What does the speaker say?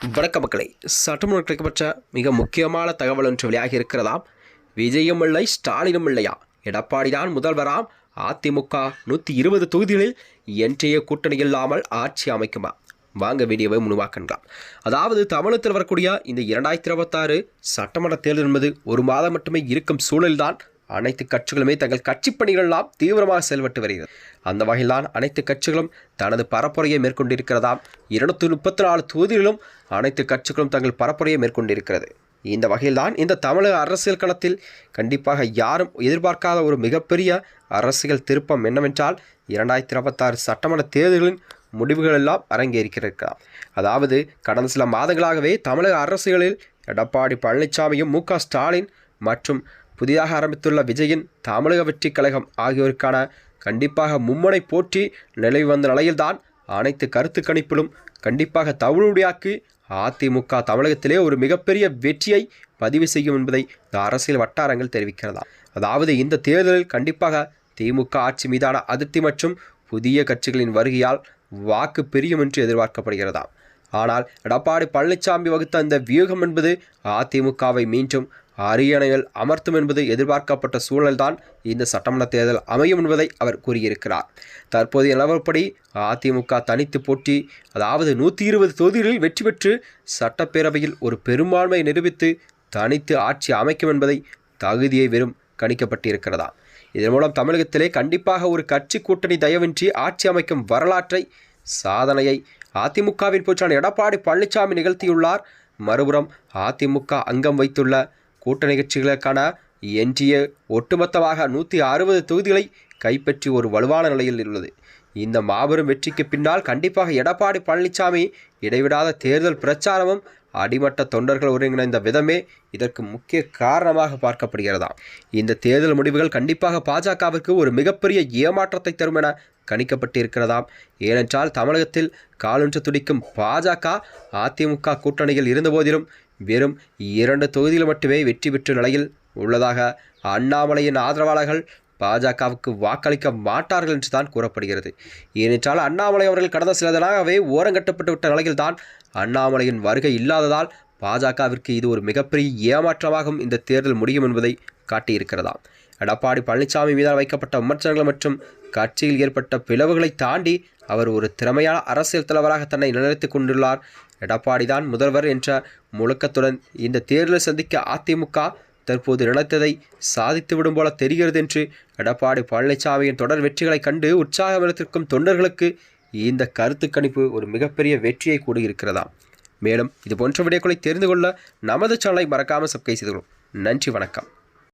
வணக்க மக்களே, சட்டமன்ற கிடைக்கப்பட்ட மிக முக்கியமான தகவல் ஒன்று வெளியாகி இருக்கிறதாம். விஜயும் இல்லை, ஸ்டாலினும் இல்லையா, எடப்பாடி தான் முதல்வராம். அதிமுக 120 தொகுதிகளில் என்டிஏ கூட்டணி இல்லாமல் ஆட்சி அமைக்குமா? வாங்க வீடியோவை முழுவாக்கலாம். அதாவது தமிழகத்தில் வரக்கூடிய இந்த 2026 சட்டமன்ற தேர்தல் என்பது ஒரு மாதம் மட்டுமே இருக்கும் சூழலில்தான் அனைத்து கட்சிகளுமே தங்கள் கட்சி பணிகளெல்லாம் தீவிரமாக செயல்பட்டு வருகிறது. அந்த வகையில்தான் அனைத்து கட்சிகளும் தனது பரப்புரையை மேற்கொண்டிருக்கிறதாம். 234 தொகுதிகளிலும் அனைத்து கட்சிகளும் தங்கள் பரப்புரையை மேற்கொண்டிருக்கிறது. இந்த வகையில்தான் இந்த தமிழக அரசியல் களத்தில் கண்டிப்பாக யாரும் எதிர்பார்க்காத ஒரு மிகப்பெரிய அரசியல் திருப்பம் என்னவென்றால் 2026 சட்டமன்ற தேர்தல்களின் முடிவுகள் எல்லாம் அரங்கேறியிருக்கிறார். அதாவது கடந்த சில மாதங்களாகவே தமிழக அரசியலில் எடப்பாடி பழனிசாமியும் மு.க. ஸ்டாலின் மற்றும் புதிதாக ஆரம்பித்துள்ள விஜயின் தமிழக வெற்றி கழகம் ஆகியோருக்கான கண்டிப்பாக மும்முனை போட்டி நிலவி வந்த நிலையில்தான் அனைத்து கருத்து கணிப்பிலும் கண்டிப்பாக தவிடுபடியாக்கி அதிமுக தமிழகத்திலே ஒரு மிகப்பெரிய வெற்றியை பதிவு செய்யும் என்பதை இந்த அரசியல் வட்டாரங்கள் தெரிவிக்கிறதா. அதாவது இந்த தேர்தலில் கண்டிப்பாக திமுக ஆட்சி மீதான அதிருப்தி மற்றும் புதிய கட்சிகளின் வருகையால் வாக்கு பிரியும் என்று எதிர்பார்க்கப்படுகிறதா. ஆனால் எடப்பாடி பழனிசாமி வகுத்த அந்த வியூகம் என்பது அதிமுகவை மீண்டும் அரியணையில் அமர்த்தும் என்பது எதிர்பார்க்கப்பட்ட சூழல்தான் இந்த சட்டமன்ற தேர்தல் அமையும் என்பதை அவர் கூறியிருக்கிறார். தற்போதைய நிலவரப்படி அதிமுக தனித்து போட்டி, அதாவது 120 தொகுதிகளில் வெற்றி பெற்று சட்டப்பேரவையில் ஒரு பெரும்பான்மையை நிரூபித்து தனித்து ஆட்சி அமைக்கும் என்பதை தகுதியை வெறும் கணிக்கப்பட்டிருக்கிறதா. இதன் மூலம் தமிழகத்திலே கண்டிப்பாக ஒரு கட்சி கூட்டணி தயவின்றி ஆட்சி அமைக்கும் வரலாற்றை சாதனையை அதிமுகவின் போச்சான எடப்பாடி பழனிசாமி நிகழ்த்தியுள்ளார். மறுபுறம் அதிமுக அங்கம் வைத்துள்ள கூட்டணி கட்சிகளுக்கான என்டிஏ ஒட்டுமொத்தமாக 160 தொகுதிகளை கைப்பற்றி ஒரு வலுவான நிலையில் உள்ளது. இந்த மாபெரும் வெற்றிக்கு பின்னால் கண்டிப்பாக எடப்பாடி பழனிசாமி இடைவிடாத தேர்தல் பிரச்சாரமும் அடிமட்ட தொண்டர்கள் ஒருங்கிணைந்த விதமே இதற்கு முக்கிய காரணமாக பார்க்கப்படுகிறதா. இந்த தேர்தல் முடிவுகள் கண்டிப்பாக பாஜகவிற்கு ஒரு மிகப்பெரிய ஏமாற்றத்தை தரும் என கணிக்கப்பட்டிருக்கிறதாம். ஏனென்றால் தமிழகத்தில் காலொன்று துடிக்கும் பாஜக அதிமுக கூட்டணியில் இருந்தபோதிலும் வெறும் 2 தொகுதியில் மட்டுமே வெற்றி பெற்ற நிலையில் உள்ளதாக அண்ணாமலையின் ஆதரவாளர்கள் பாஜகவுக்கு வாக்களிக்க மாட்டார்கள் என்று தான் கூறப்படுகிறது. ஏனென்றால் அண்ணாமலை அவர்கள் கடந்த சில தினங்களாகவே ஓரங்கட்டப்பட்டு விட்ட நிலையில்தான் அண்ணாமலையின் வருகை இல்லாததால் பாஜகவிற்கு இது ஒரு மிகப்பெரிய ஏமாற்றமாகவும் இந்த தேர்தல் முடியும் என்பதை காட்டியிருக்கிறதா. எடப்பாடி பழனிசாமி மீதால் வைக்கப்பட்ட விமர்சனங்கள் மற்றும் கட்சியில் ஏற்பட்ட பிளவுகளை தாண்டி அவர் ஒரு திறமையான அரசியல் தலைவராக தன்னை நிலைநிறுத்திக் கொண்டுள்ளார். எடப்பாடி தான் முதல்வர் என்ற முழக்கத்துடன் இந்த தேர்தலை சந்திக்க அதிமுக தற்போது நினைத்ததை சாதித்துவிடும் போல தெரிகிறது என்று எடப்பாடி பழனிசாமியின் தொடர் வெற்றிகளை கண்டு உற்சாகமிருத்திருக்கும் தொண்டர்களுக்கு இந்த கருத்து கணிப்பு ஒரு மிகப்பெரிய வெற்றியை கூடியிருக்கிறதா. மேலும் இது போன்ற விடயங்களை தெரிந்து கொள்ள நமது சேனலை மறக்காமல் சப்ஸ்கிரைப் செய்து கொள்ளும். நன்றி, வணக்கம்.